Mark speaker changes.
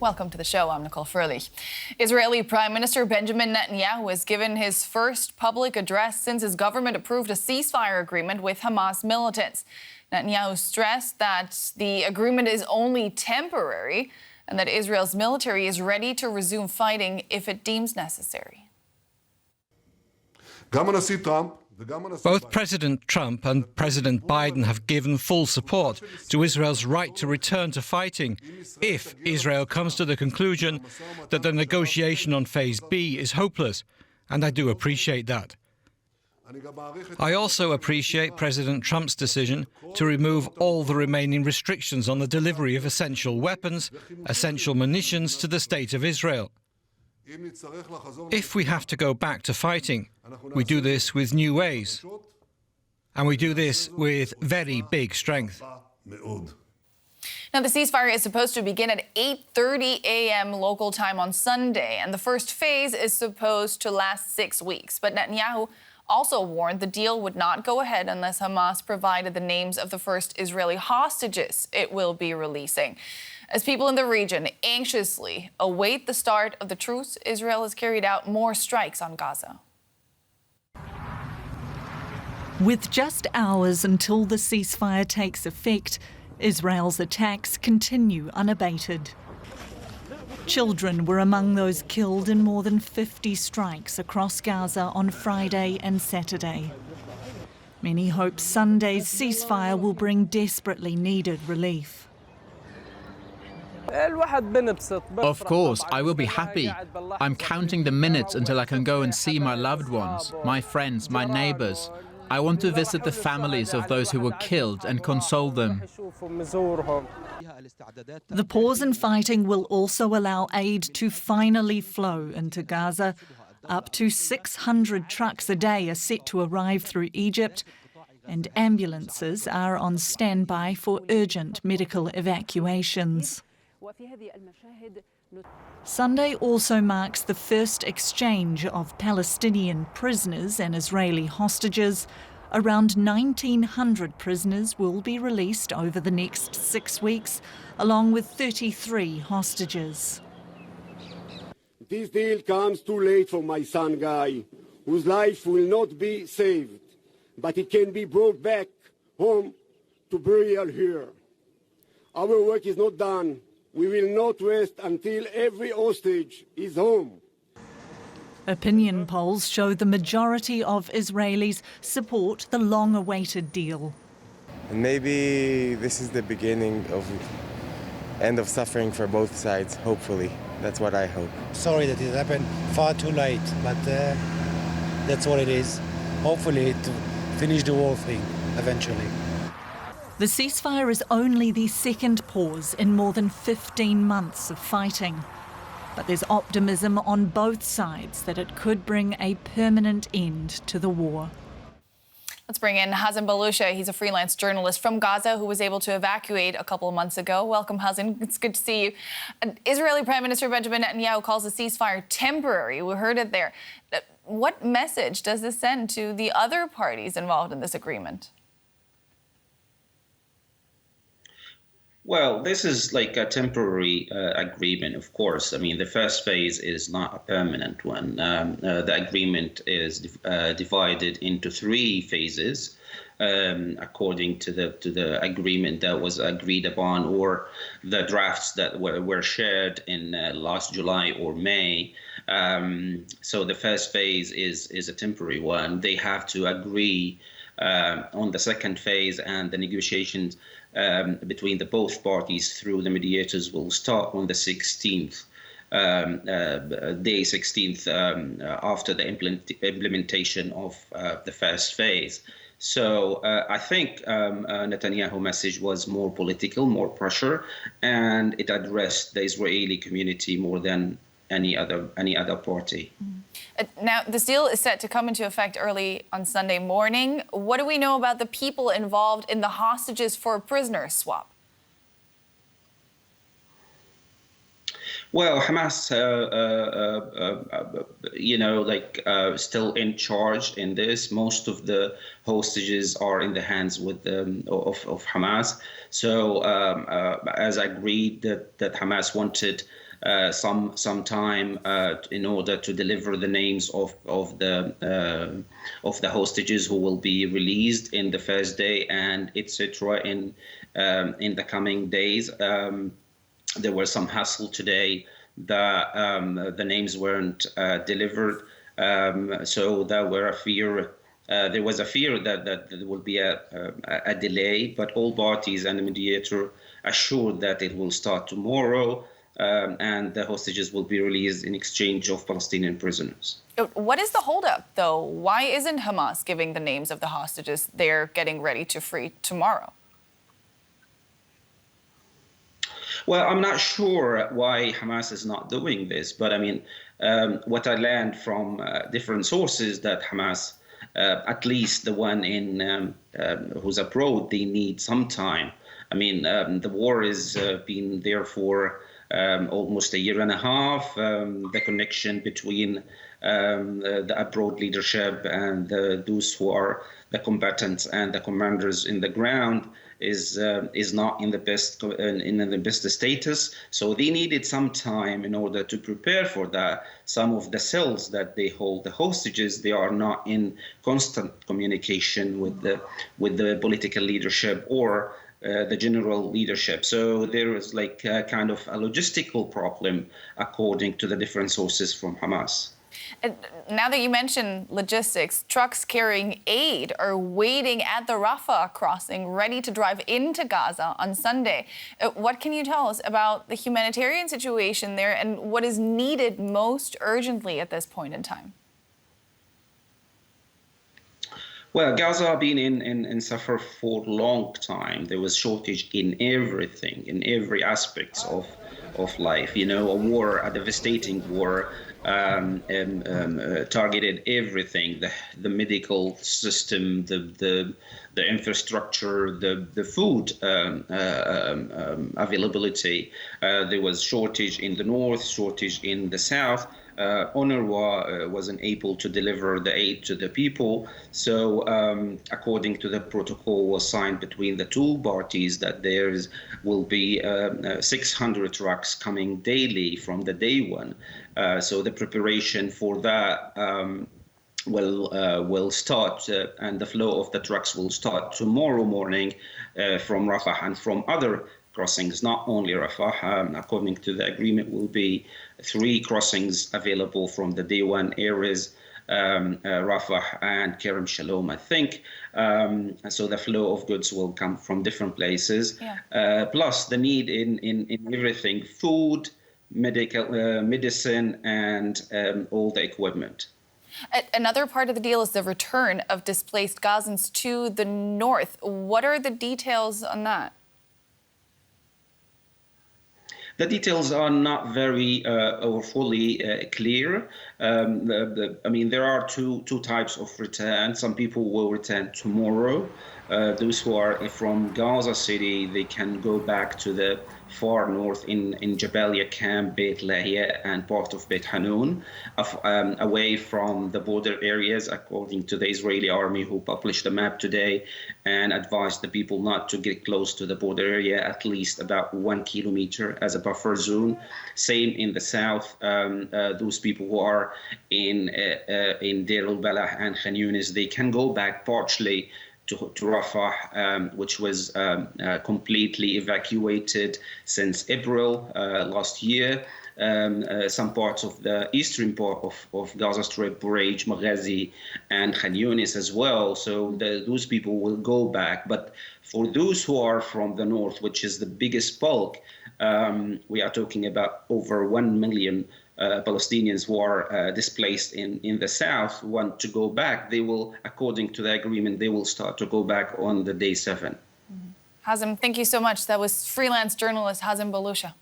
Speaker 1: Welcome to the show. I'm Nicole Furlich. Israeli Prime Minister Benjamin Netanyahu has given his first public address since his government approved a ceasefire agreement with Hamas militants. Netanyahu stressed that the agreement is only temporary and that Israel's military is ready to resume fighting if it deems necessary.
Speaker 2: Both President Trump and President Biden have given full support to Israel's right to return to fighting if Israel comes to the conclusion that the negotiation on Phase B is hopeless, and I do appreciate that. I also appreciate President Trump's decision to remove all the remaining restrictions on the delivery of essential weapons, essential munitions to the State of Israel. If we have to go back to fighting, we do this with new ways. And we do this with very big strength.
Speaker 1: Now, the ceasefire is supposed to begin at 8:30 a.m. local time on Sunday, and the first phase is supposed to last 6 weeks. But Netanyahu also warned the deal would not go ahead unless Hamas provided the names of the first Israeli hostages it will be releasing. As people in the region anxiously await the start of the truce, Israel has carried out more strikes on Gaza.
Speaker 3: With just hours until the ceasefire takes effect, Israel's attacks continue unabated. Children were among those killed in more than 50 strikes across Gaza on Friday and Saturday. Many hope Sunday's ceasefire will bring desperately needed relief.
Speaker 4: Of course, I will be happy. I'm counting the minutes until I can go and see my loved ones, my friends, my neighbours. I want to visit the families of those who were killed and console them.
Speaker 3: The pause in fighting will also allow aid to finally flow into Gaza. Up to 600 trucks a day are set to arrive through Egypt, and ambulances are on standby for urgent medical evacuations. Sunday also marks the first exchange of Palestinian prisoners and Israeli hostages. Around 1,900 prisoners will be released over the next 6 weeks, along with 33 hostages.
Speaker 5: This deal comes too late for my son Guy, whose life will not be saved, but he can be brought back home to burial here. Our work is not done. We will not rest until every hostage is home.
Speaker 3: Opinion polls show the majority of Israelis support the long-awaited deal.
Speaker 6: And maybe this is the beginning of end of suffering for both sides, hopefully. That's what I hope.
Speaker 7: Sorry that it happened far too late, but that's what it is. Hopefully to finish the war thing eventually.
Speaker 3: The ceasefire is only the second pause in more than 15 months of fighting. But there's optimism on both sides that it could bring a permanent end to the war.
Speaker 1: Let's bring in Hazem Balousha. He's a freelance journalist from Gaza who was able to evacuate a couple of months ago. Welcome, Hazem. It's good to see you. Israeli Prime Minister Benjamin Netanyahu calls the ceasefire temporary. We heard it there. What message does this send to the other parties involved in this agreement?
Speaker 8: Well, this is like a temporary agreement, of course. I mean, the first phase is not a permanent one. The agreement is divided into 3 phases, according to the agreement that was agreed upon, or the drafts that were shared in last July or May. So the first phase is a temporary one. They have to agree on the second phase, and the negotiations between the both parties through the mediators will start on the 16th, day 16th, after the implementation of the first phase. So I think Netanyahu's message was more political, more pressure, and it addressed the Israeli community more than any other party.
Speaker 1: Now, this deal is set to come into effect early on Sunday morning. What do we know about the people involved in the hostages for prisoner swap?
Speaker 8: Well, Hamas, still in charge in this. Most of the hostages are in the hands of Hamas. So, as agreed, that Hamas wanted some time in order to deliver the names of the hostages who will be released in the first day, and etc. in the coming days. There was some hassle today that the names weren't delivered, so there was a fear that there will be a delay, but all parties and the mediator assured that it will start tomorrow, and the hostages will be released in exchange of Palestinian prisoners.
Speaker 1: What is the holdup, though? Why isn't Hamas giving the names of the hostages they're getting ready to free tomorrow?
Speaker 8: Well, I'm not sure why Hamas is not doing this, but I mean, what I learned from different sources that Hamas, at least the one in who's abroad, they need some time. I mean, the war has been there for almost a year and a half. The connection between the abroad leadership and those who are the combatants and the commanders in the ground is not in the best status. So they needed some time in order to prepare for that. Some of the cells that they hold the hostages, they are not in constant communication with the political leadership or the general leadership. So there is like a kind of a logistical problem, according to the different sources from Hamas.
Speaker 1: And now that you mention logistics, trucks carrying aid are waiting at the Rafah crossing, ready to drive into Gaza on Sunday. What can you tell us about the humanitarian situation there and what is needed most urgently at this point in time?
Speaker 8: Well, Gaza has been in suffer for a long time. There was shortage in everything, in every aspect of life. You know, a war, a devastating war, targeted everything: the medical system, the infrastructure, the food availability. There was shortage in the north, shortage in the south. UNRWA wasn't able to deliver the aid to the people. So according to the protocol was signed between the two parties that there will be 600 trucks coming daily from the day one. So the preparation for that will start, and the flow of the trucks will start tomorrow morning from Rafah and from other crossings, not only Rafah. According to the agreement, will be 3 crossings available from the day one areas, Rafah and Kerem Shalom, I think. So the flow of goods will come from different places. Yeah. Plus the need in everything: food, medicine, and all the equipment.
Speaker 1: Another part of the deal is the return of displaced Gazans to the north. What are the details on that?
Speaker 8: The details are not very or fully clear. I mean, there are two types of return. Some people will return tomorrow. Those who are from Gaza City, they can go back to the far north in Jabalia camp, Beit Lahia, and part of Beit Hanun, away from the border areas, according to the Israeli army, who published a map today and advised the people not to get close to the border area, at least about 1 kilometer as a buffer zone. Same in the south. Those people who are in Deir al-Balah and Khan Yunis, they can go back partially to Rafah, which was completely evacuated since April last year. Some parts of the eastern part of Gaza Strip, Bureij, Maghazi, and Khan Yunis as well. So those people will go back. But for those who are from the north, which is the biggest bulk, we are talking about over 1 million Palestinians who are displaced in the south want to go back. They will, according to the agreement, they will start to go back on the day 7.
Speaker 1: Hazem, thank you so much. That was freelance journalist Hazem Balousha.